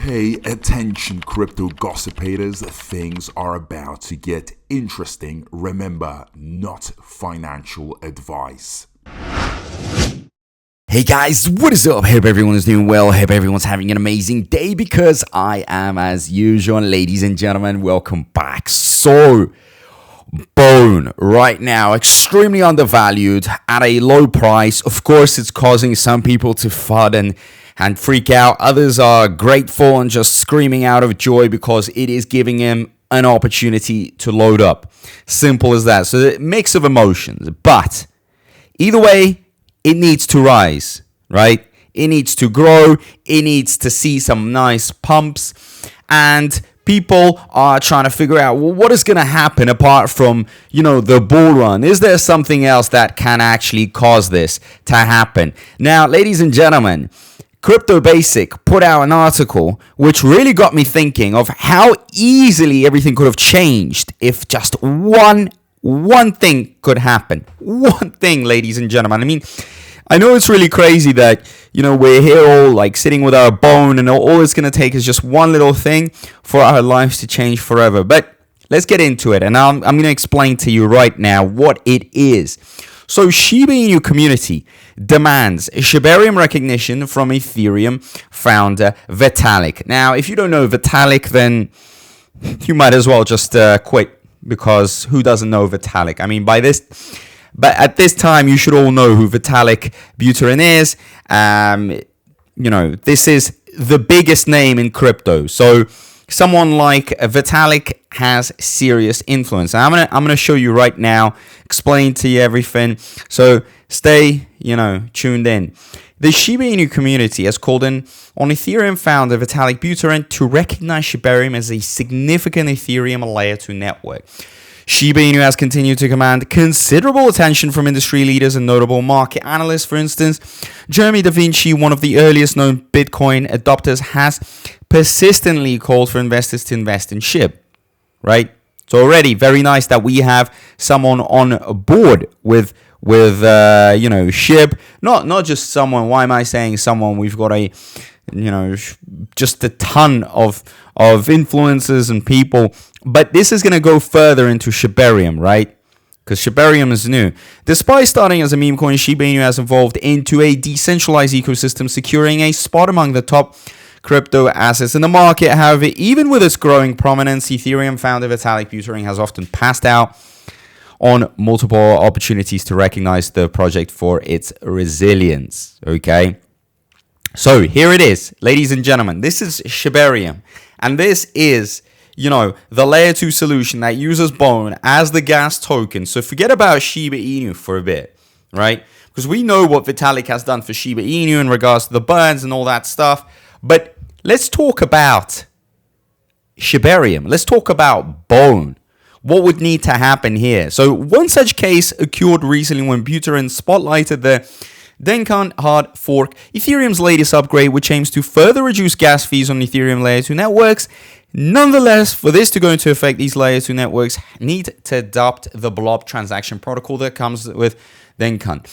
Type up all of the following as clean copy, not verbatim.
Pay attention, crypto gossipators. Things are about to get interesting. Remember, not financial advice. Hey guys, what is up? Hope everyone is doing well. Hope everyone's having an amazing day because I am as usual. Ladies and gentlemen, welcome back. So, Bone right now, extremely undervalued at a low price. Of course, it's causing some people to FUD and freak out. Others are grateful and just screaming out of joy because it is giving him an opportunity to load up. Simple as that. So, a mix of emotions. But either way, it needs to rise, right? It needs to grow. It needs to see some nice pumps. And people are trying to figure out, well, what is going to happen apart from, the bull run? Is there something else that can actually cause this to happen? Now, ladies and gentlemen, Crypto Basic put out an article which really got me thinking of how easily everything could have changed if just one thing could happen. One thing, ladies and gentlemen. I mean, I know it's really crazy that, we're here all like sitting with our bone and all it's going to take is just one little thing for our lives to change forever. But let's get into it. And I'm going to explain to you right now what it is. So Shiba Inu community demands Shibarium recognition from Ethereum founder Vitalik. Now, if you don't know Vitalik, then you might as well just quit, because who doesn't know Vitalik? I mean, but at this time, you should all know who Vitalik Buterin is. This is the biggest name in crypto. So someone like Vitalik has serious influence. And I'm gonna show you right now, explain to you everything. So stay, tuned in. The Shiba Inu community has called on Ethereum founder Vitalik Buterin to recognize Shibarium as a significant Ethereum layer 2 network. Shiba Inu has continued to command considerable attention from industry leaders and notable market analysts. For instance, Jeremy Da Vinci, one of the earliest known Bitcoin adopters, has persistently called for investors to invest in Shib, right? So already very nice that we have someone on board with Shib. Not just someone. Why am I saying someone? We've got just a ton of influencers and people. But this is going to go further into Shibarium, right? Because Shibarium is new. Despite starting as a meme coin, Shiba Inu has evolved into a decentralized ecosystem, securing a spot among the top crypto assets in the market. However, even with its growing prominence, Ethereum founder Vitalik Buterin has often passed out on multiple opportunities to recognize the project for its resilience, okay? So here it is, ladies and gentlemen. This is Shibarium, and this is the layer 2 solution that uses Bone as the gas token. So forget about Shiba Inu for a bit, right? Because we know what Vitalik has done for Shiba Inu in regards to the burns and all that stuff. But let's talk about Shibarium. Let's talk about Bone. What would need to happen here? So one such case occurred recently when Buterin spotlighted the Denkan hard fork, Ethereum's latest upgrade, which aims to further reduce gas fees on Ethereum layer 2 networks. Nonetheless, for this to go into effect, these layer 2 networks need to adopt the blob transaction protocol that comes with Denkan.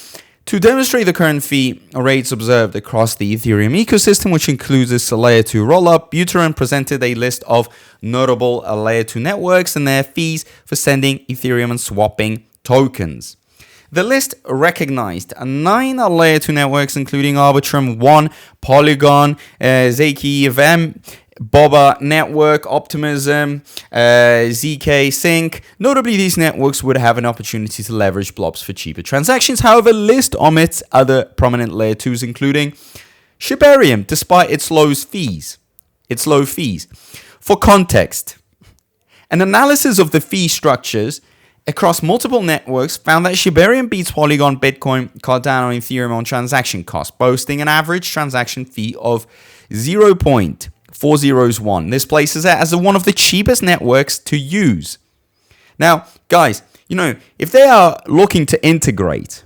To demonstrate the current fee rates observed across the Ethereum ecosystem, which includes this layer 2 rollup, Buterin presented a list of notable layer 2 networks and their fees for sending Ethereum and swapping tokens. The list recognized 9 layer 2 networks, including Arbitrum 1, Polygon, Zaki EVM, Boba Network, Optimism, ZK Sync. Notably, these networks would have an opportunity to leverage blobs for cheaper transactions. However, the list omits other prominent layer 2s, including Shibarium, despite its low fees. For context, an analysis of the fee structures across multiple networks found that Shibarium beats Polygon, Bitcoin, Cardano, and Ethereum on transaction cost, boasting an average transaction fee of 0.401. This places it as one of the cheapest networks to use. Now, guys, if they are looking to integrate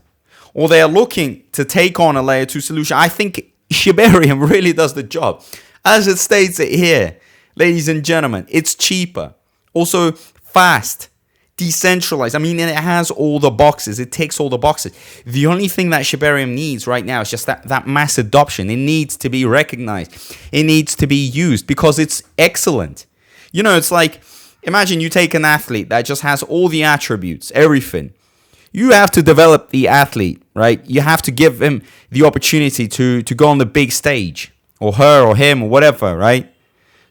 or they are looking to take on a layer 2 solution, I think Shibarium really does the job. As it states it here, ladies and gentlemen, it's cheaper, also fast, decentralized. I mean, it has all the boxes. It ticks all the boxes. The only thing that Shibarium needs right now is just that mass adoption. It needs to be recognized. It needs to be used because it's excellent. You know, it's like, imagine you take an athlete that just has all the attributes, everything. You have to develop the athlete, right? You have to give him the opportunity to go on the big stage, or her or him or whatever, right?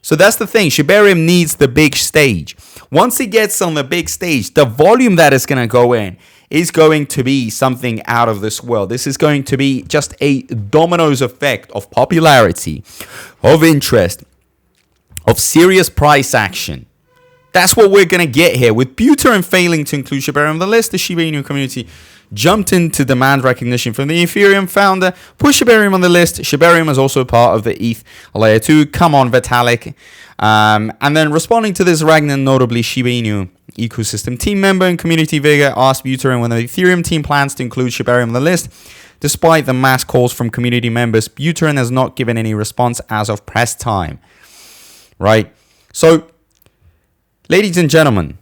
So that's the thing. Shibarium needs the big stage. Once it gets on the big stage, the volume that is going to go in is going to be something out of this world. This is going to be just a dominoes effect of popularity, of interest, of serious price action. That's what we're going to get here. With Buterin failing to include Shibarium on the list, the Shiba Inu community jumped in to demand recognition from the Ethereum founder, put Shibarium on the list. Shibarium is also part of the ETH layer 2. Come on, Vitalik. And then responding to this, Ragnar, notably Shiba Inu ecosystem team member and community figure, asked Buterin when the Ethereum team plans to include Shibarium on the list. Despite the mass calls from community members, Buterin has not given any response as of press time. Right? So, ladies and gentlemen,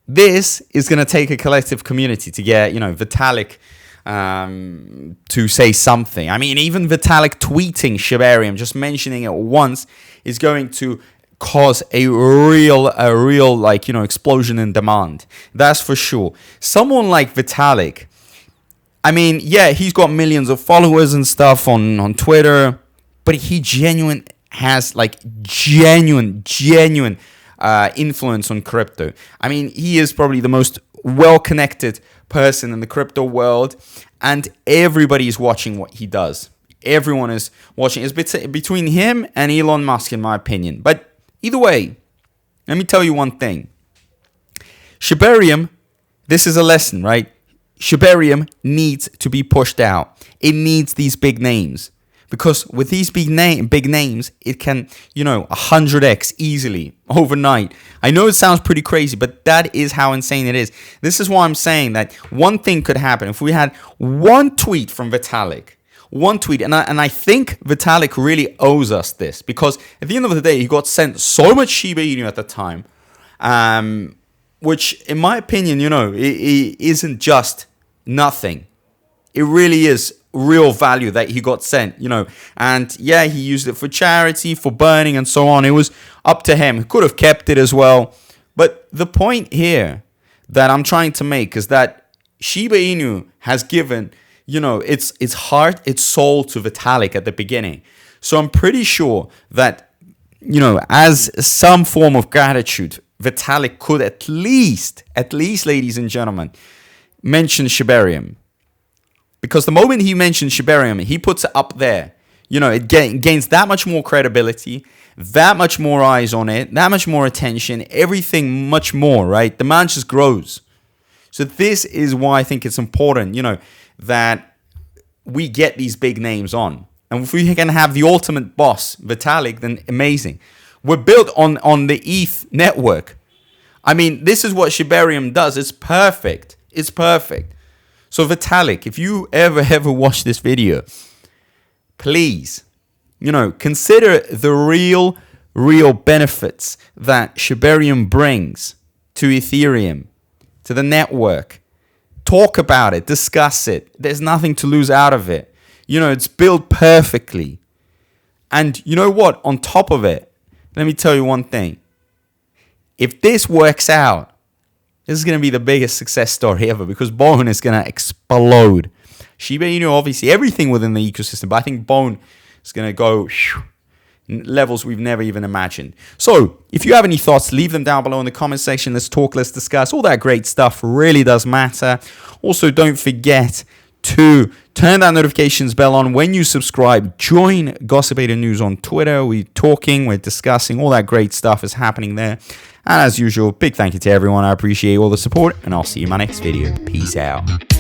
this is going to take a collective community to get, Vitalik to say something. I mean, even Vitalik tweeting Shibarium, just mentioning it once, is going to cause a real explosion in demand. That's for sure. Someone like Vitalik, I mean, yeah, he's got millions of followers and stuff on Twitter, but he has genuine influence on crypto. I mean, he is probably the most well-connected person in the crypto world, and everybody is watching what he does. Everyone is watching. It's between him and Elon Musk, in my opinion. But either way, let me tell you one thing. Shibarium, this is a lesson, right? Shibarium needs to be pushed out. It needs these big names. Because with these big names, it can, 100x easily overnight. I know it sounds pretty crazy, but that is how insane it is. This is why I'm saying that one thing could happen. If we had one tweet from Vitalik, and I think Vitalik really owes us this. Because at the end of the day, he got sent so much Shiba Inu at the time, which, in my opinion, it isn't just nothing. It really is real value that he got sent, and yeah, he used it for charity, for burning and so on. It was up to him. He could have kept it as well. But the point here that I'm trying to make is that Shiba Inu has given, its heart, its soul to Vitalik at the beginning. So I'm pretty sure that, as some form of gratitude, Vitalik could at least, ladies and gentlemen, mention Shibarium. Because the moment he mentions Shibarium, he puts it up there. It gains that much more credibility, that much more eyes on it, that much more attention, everything much more, right? Demand just grows. So this is why I think it's important, that we get these big names on. And if we can have the ultimate boss, Vitalik, then amazing. We're built on the ETH network. I mean, this is what Shibarium does. It's perfect. It's perfect. So Vitalik, if you ever watch this video, please, consider the real benefits that Shibarium brings to Ethereum, to the network. Talk about it, discuss it. There's nothing to lose out of it. It's built perfectly. And you know what? On top of it, let me tell you one thing. If this works out, this is going to be the biggest success story ever, because Bone is going to explode. Shiba Inu, obviously, everything within the ecosystem, but I think Bone is going to go levels we've never even imagined. So, if you have any thoughts, leave them down below in the comment section. Let's talk, let's discuss. All that great stuff really does matter. Also, don't forget to turn that notifications bell on when you subscribe. Join Gossipator News on Twitter. We're talking, we're discussing. All that great stuff is happening there. And as usual, big thank you to everyone. I appreciate all the support, and I'll see you in my next video. Peace out.